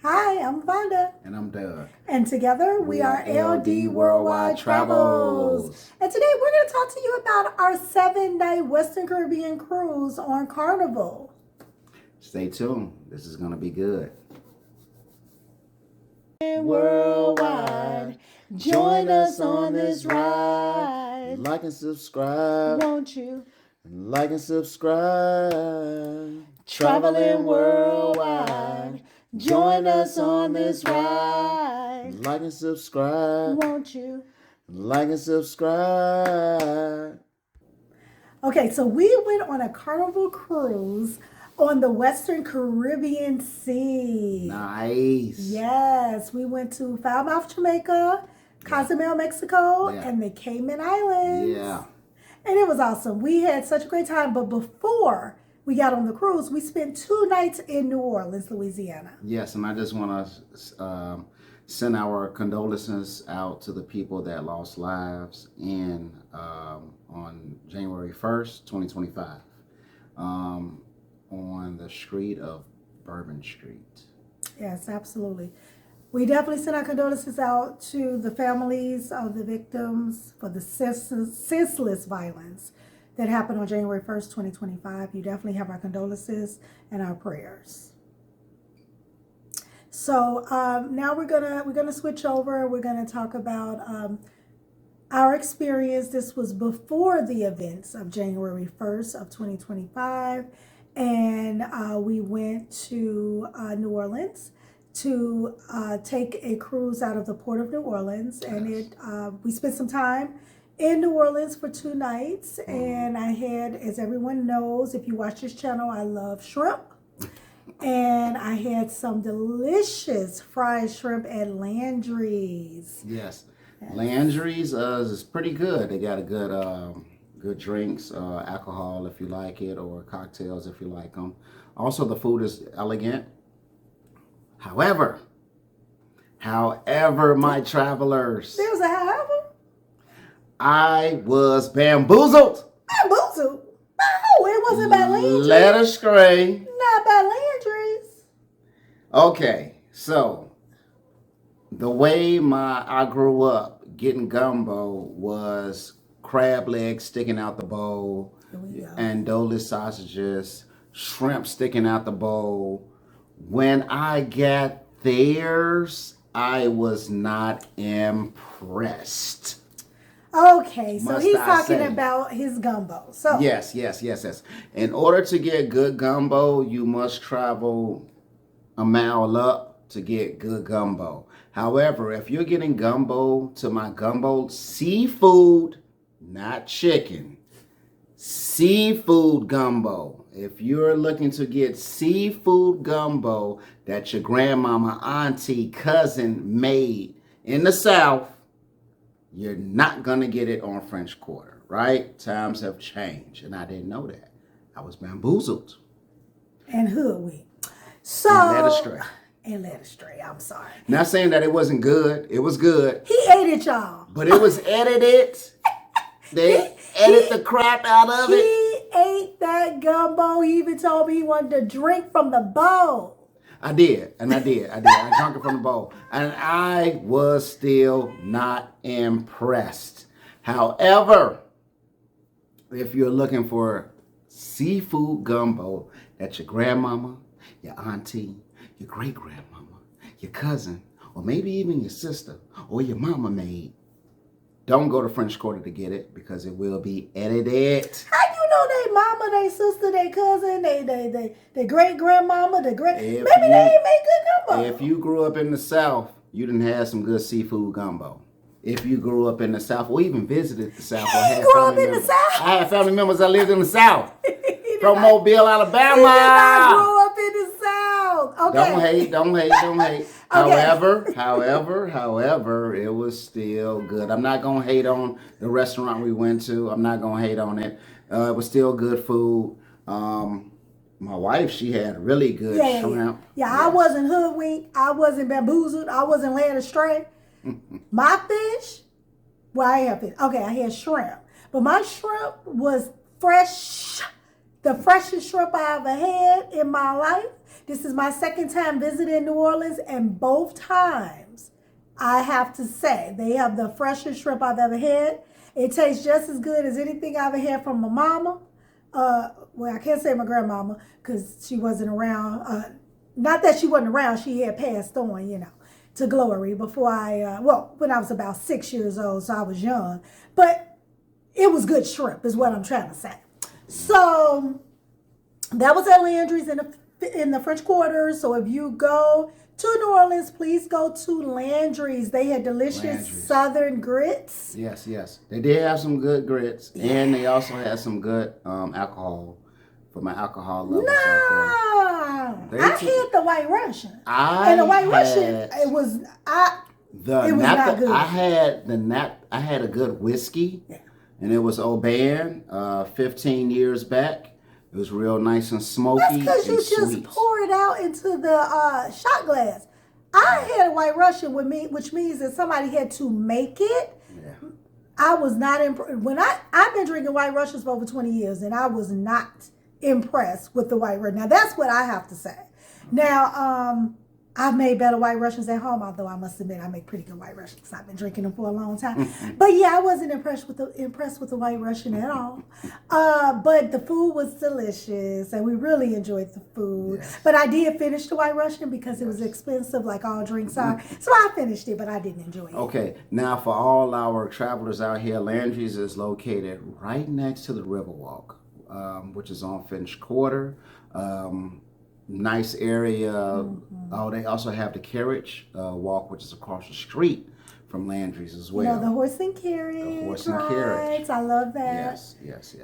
Hi, I'm Vonda. And I'm Doug. And together we are LD Worldwide Travels. And today we're going to talk to you about our 7-night Western Caribbean cruise on Carnival. Stay tuned. This is going to be good. Worldwide, join us on this ride. Like and subscribe. Won't you? Like and subscribe. Traveling worldwide. Join us on this ride. Like and subscribe. Won't you? Like and subscribe. Okay, so we went on a Carnival cruise on the Western Caribbean Sea. Nice. Yes, we went to Falmouth, Jamaica, Cozumel, Mexico, and the Cayman Islands. Yeah. And it was awesome. We had such a great time. But before we got on the cruise, we spent 2 nights in New Orleans, Louisiana. Yes, and I just want to send our condolences out to the people that lost lives on January 1st, 2025, on the street of Bourbon Street. Yes, absolutely. We definitely send our condolences out to the families of the victims for the senseless violence that happened on January 1st, 2025. You definitely have our condolences and our prayers. So now we're gonna switch over. We're gonna talk about our experience. This was before the events of January 1st of 2025, and we went to New Orleans to take a cruise out of the port of New Orleans, and we spent some time in New Orleans for 2 nights. And I had, as everyone knows, if you watch this channel, I love shrimp. And I had some delicious fried shrimp at Landry's. Yes. Landry's is pretty good. They got a good drinks, alcohol if you like it, or cocktails if you like them. Also, the food is elegant. However, my travelers, There was a however. I was bamboozled. Bamboozled? No, it wasn't by Landry's. Led astray. Not by Landry's. Okay, so the way I grew up getting gumbo was crab legs sticking out the bowl, andouille sausages, shrimp sticking out the bowl. When I got theirs, I was not impressed. Okay, so he's talking about his gumbo. So yes. In order to get good gumbo, you must travel a mile up to get good gumbo. However, if you're getting gumbo, to my gumbo, seafood, not chicken, seafood gumbo. If you're looking to get seafood gumbo that your grandmama, auntie, cousin made in the South, you're not going to get it on French Quarter, right? Times have changed, and I didn't know that. I was bamboozled. And hoodwinked. So, and led astray. And led astray, I'm sorry. Not saying that it wasn't good. It was good. He ate it, y'all. But it was edited. They edited the crap out of it. He ate that gumbo. He even told me he wanted to drink from the bowl. I did. I drank it from the bowl. And I was still not impressed. However, if you're looking for seafood gumbo that your grandmama, your auntie, your great-grandmama, your cousin, or maybe even your sister or your mama made, don't go to French Quarter to get it because it will be edited. How you know they mama, they sister, they cousin, they great-grandmama, maybe they ain't make good gumbo. If you grew up in the South, you didn't have some good seafood gumbo. If you grew up in the South or even visited the South. He grew up in the South. I had family members that lived in the South. From Mobile, Alabama. He did not grow up in the South. Okay. Don't hate. Okay. However, it was still good. I'm not going to hate on the restaurant we went to. I'm not going to hate on it. It was still good food. My wife, she had really good shrimp. Yeah, I wasn't hoodwinked. I wasn't bamboozled. I wasn't led astray. My fish, I had fish. Okay, I had shrimp. But my shrimp was fresh the freshest shrimp I ever had in my life. This is my second time visiting New Orleans, and both times I have to say they have the freshest shrimp I've ever had. It tastes just as good as anything I ever had from my mama. Well, I can't say my grandmama because she wasn't around. Not that she wasn't around, she had passed on, to glory before when I was about 6 years old, so I was young. But it was good shrimp, is what I'm trying to say. So that was at Landry's in the French Quarter. So if you go to New Orleans, please go to Landry's. They had delicious Southern grits. Yes. They did have some good grits, and they also had some good alcohol for my alcohol levels. I had the White Russian. And the White Russian, it was not good. I had a good whiskey, and it was Oban, 15 years back. It was real nice and smoky. That's because you just pour it out into the shot glass. I had a White Russian with me, which means that somebody had to make it. Yeah. I was not impressed. When I've been drinking White Russians for over 20 years, and I was not impressed with the White Russian. Now, that's what I have to say. Now, I've made better White Russians at home, although I must admit I make pretty good White Russians. I've been drinking them for a long time. But yeah, I wasn't impressed with the White Russian at all. But the food was delicious, and we really enjoyed the food. Yes. But I did finish the White Russian because it was expensive, like all drinks are. So I finished it, but I didn't enjoy it. Okay, now for all our travelers out here, Landry's is located right next to the Riverwalk, which is on French Quarter. Nice area. Oh, they also have the carriage walk, which is across the street from Landry's as well. The horse and carriage. The horse and carriage. I love that.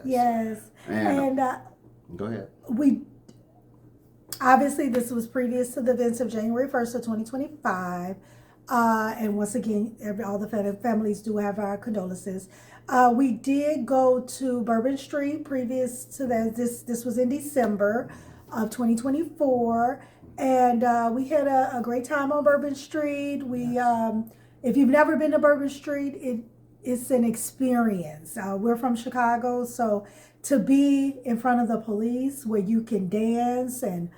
Yes. And go ahead. Obviously this was previous to the events of January 1st of 2025. And once again, all the families do have our condolences. We did go to Bourbon Street previous to that. This was in December of 2024, and we had a great time on Bourbon Street. If you've never been to Bourbon Street, it's an experience. We're from Chicago, so to be in front of the police where you can dance and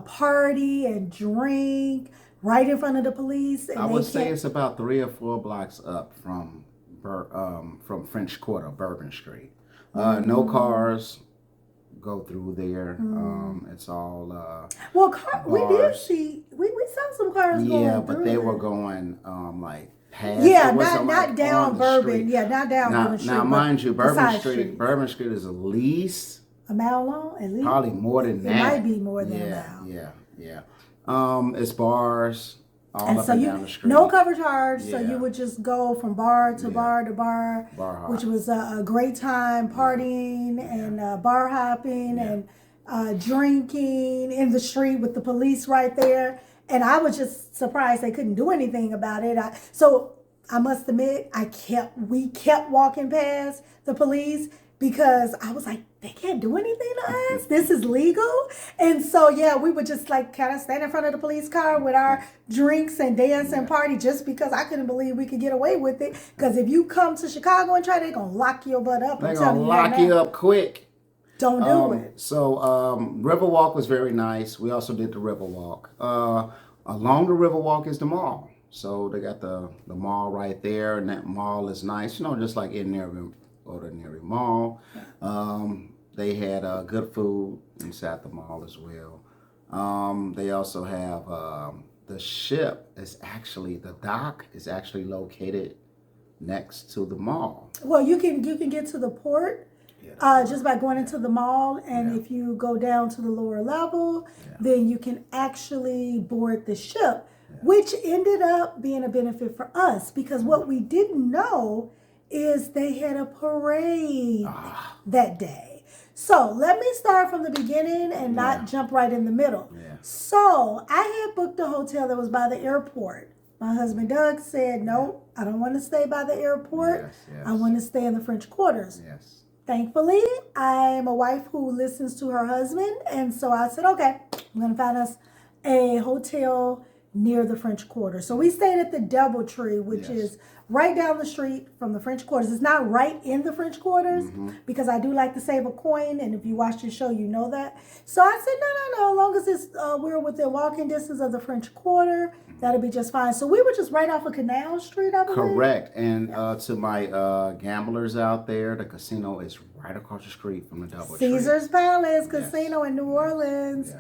party and drink right in front of the police. And I would say it's about 3 or 4 blocks up from French Quarter, Bourbon Street. No cars go through there. It's all we did see we saw some cars going through. But they were going like past. Not down Bourbon. Yeah, not down Bourbon Street. Now mind you, Bourbon Street is at least a mile long, at least. Probably more than that. It might be more than a mile. Yeah. It's bars all up and down the street. No cover charge, so you would just go from bar to bar to bar, which was a great time partying and bar hopping and drinking in the street with the police right there. And I was just surprised they couldn't do anything about it. So I must admit, we kept walking past the police because I was like, they can't do anything to us. This is legal. And so, we would just like kind of stand in front of the police car with our drinks and dance and party just because I couldn't believe we could get away with it. Because if you come to Chicago and try, they're going to lock your butt up. They're going to lock you up quick. Don't do it. So Riverwalk was very nice. We also did the Riverwalk. Along the Riverwalk is the mall. So they got the mall right there, and that mall is nice. Just like ordinary mall. They had good food inside the mall as well. They also have the dock is actually located next to the mall. Well, you can get to the port just by going into the mall, and if you go down to the lower level, then you can actually board the ship, which ended up being a benefit for us because what we didn't know is they had a parade that day. So let me start from the beginning and not jump right in the middle. Yeah. So I had booked a hotel that was by the airport. My husband Doug said, no, I don't want to stay by the airport. Yes. I want to stay in the French Quarters. Yes. Thankfully, I am a wife who listens to her husband. And so I said, okay, I'm going to find us a hotel near the French Quarter. So we stayed at the DoubleTree, which is right down the street from the French Quarters. It's not right in the French Quarters because I do like to save a coin, and if you watch the show, you know that. So I said, no. As long as it's we're within walking distance of the French Quarter, that'll be just fine. So we were just right off of Canal Street, I believe. Correct. And to my gamblers out there, the casino is right across the street from the DoubleTree. Caesar's Palace Casino in New Orleans.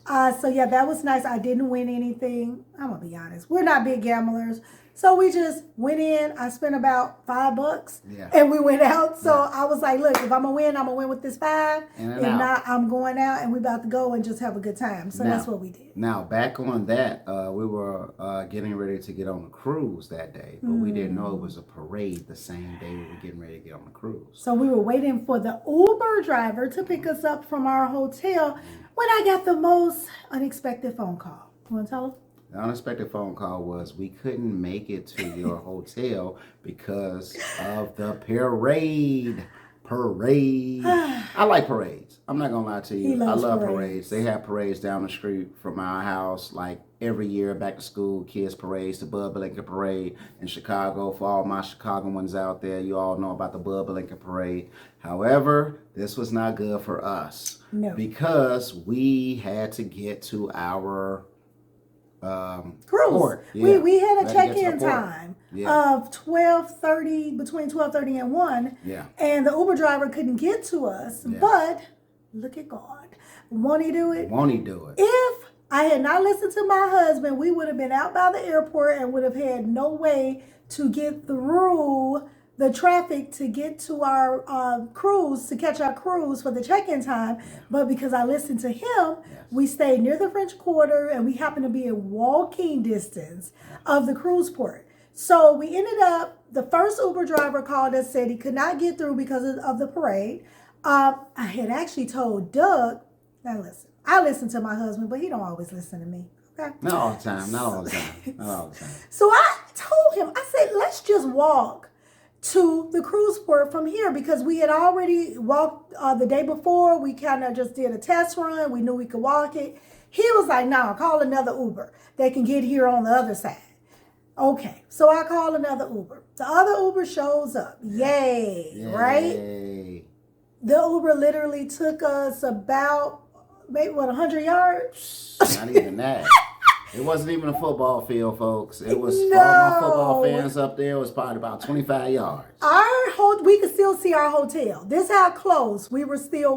Yes. So yeah, that was nice. I didn't win anything. I'm gonna be honest. We're not big gamblers. So we just went in. I spent about $5 and we went out. So I was like, look, if I'm gonna win with this 5. If not, I'm going out and we about to go and just have a good time. So that's what we did. Now back on that, we were getting ready to get on a cruise that day, but we didn't know it was a parade the same day we were getting ready to get on the cruise. So we were waiting for the Uber driver to pick us up from our hotel when I got the most unexpected phone call. You want to tell them? The unexpected phone call was we couldn't make it to your hotel because of the parade. I like parades. I'm not going to lie to you. I love parades. They have parades down the street from our house like every year, back to school, kids parades, the Bud Lincoln Parade in Chicago. For all my Chicagoans out there, you all know about the Bud Lincoln Parade. However, this was not good for us because we had to get to our cruise. We had a check-in time of 12:30, between 12:30 and 1. And the Uber driver couldn't get to us. But look at God. Won't he do it? Won't he do it? If I had not listened to my husband, we would have been out by the airport and would have had no way to get through the traffic to get to our cruise, to catch our cruise for the check-in time. But because I listened to him, we stayed near the French Quarter and we happened to be in walking distance of the cruise port. So we ended up, the first Uber driver called us, said he could not get through because of the parade. I had actually told Doug, now listen, I listen to my husband, but he don't always listen to me. Okay? Not all the time. So I told him, I said, let's just walk to the cruise port from here because we had already walked the day before. We kind of just did a test run. We knew we could walk it. He was like, no, call another Uber. They can get here on the other side. Okay, so I call another Uber. The other Uber shows up. Yay. Right? The Uber literally took us about, maybe 100 yards? Not even that. It wasn't even a football field, folks. It was all my football fans up there. It was probably about 25 yards. We could still see our hotel. This is how close we were still.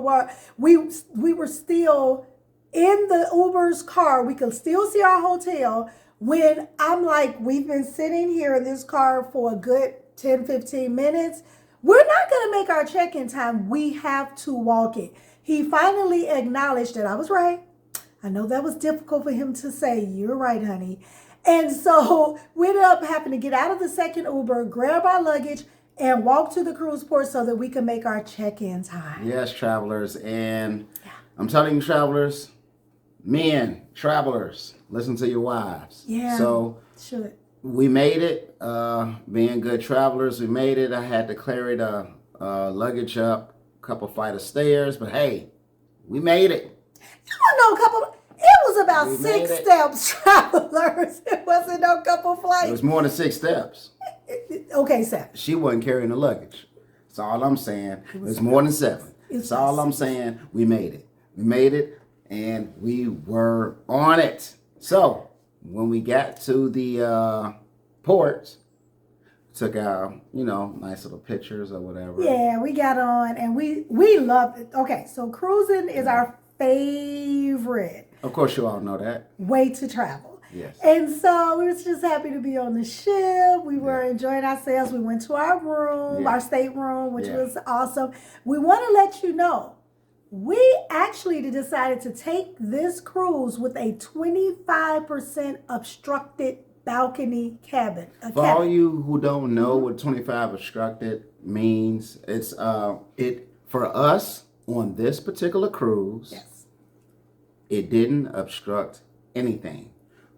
We were still in the Uber's car. We could still see our hotel when I'm like, we've been sitting here in this car for a good 10, 15 minutes. We're not going to make our check-in time. We have to walk it. He finally acknowledged that I was right. I know that was difficult for him to say. You're right, honey. And so we ended up having to get out of the second Uber, grab our luggage, and walk to the cruise port so that we could make our check-in time. Yes, travelers. And I'm telling you, travelers, men, travelers, listen to your wives. Yeah, so should. We made it. Being good travelers, we made it. I had to carry the luggage up a couple flight of stairs, but hey, we made it. It was about 6 steps, travelers. It wasn't no couple flights. It was more than 6 steps. Okay, 7. She wasn't carrying the luggage. That's all I'm saying. It was more than 7. That's all I'm saying. We made it. We made it, and we were on it. So when we got to the port, took our, nice little pictures or whatever. Yeah, we got on, and we loved it. Okay, so cruising is our favorite. Of course, you all know that. Way to travel. Yes. And so we were just happy to be on the ship. We were enjoying ourselves. We went to our room, our stateroom, which was awesome. We want to let you know, we actually decided to take this cruise with a 25% obstructed balcony cabin. For all you who don't know what 25 obstructed means, it's for us on this particular cruise. It didn't obstruct anything.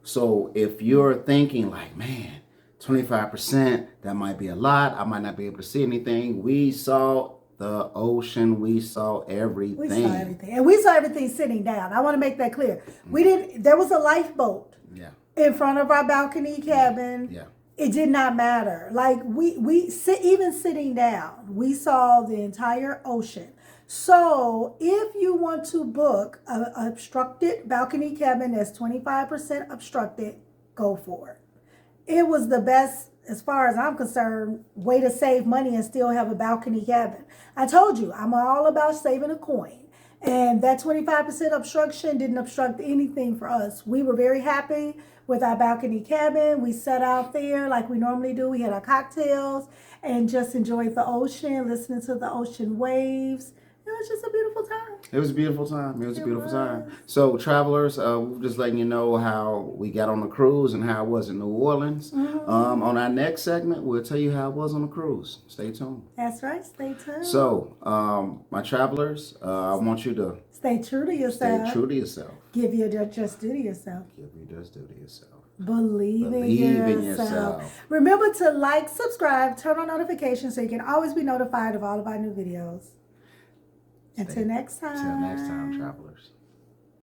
So if you're thinking like, man, 25%, that might be a lot. I might not be able to see anything. We saw the ocean. We saw everything. We saw everything. And we saw everything sitting down. I want to make that clear. There was a lifeboat in front of our balcony cabin. It did not matter. Like even sitting down, we saw the entire ocean. So if you want to book a obstructed balcony cabin that's 25% obstructed, go for it. It was the best, as far as I'm concerned, way to save money and still have a balcony cabin. I told you, I'm all about saving a coin. And that 25% obstruction didn't obstruct anything for us. We were very happy with our balcony cabin. We sat out there like we normally do. We had our cocktails and just enjoyed the ocean, listening to the ocean waves. It was just a beautiful time. It was a beautiful time. It was a beautiful time. So, travelers, we're just letting you know how we got on the cruise and how it was in New Orleans. On our next segment, we'll tell you how it was on the cruise. Stay tuned. That's right. Stay tuned. So, my travelers, I want you to stay true to yourself. Stay true to yourself. Give your just due to yourself. Give your just due to yourself. Believe in yourself. Remember to like, subscribe, turn on notifications so you can always be notified of all of our new videos. Until next time. Until next time, travelers.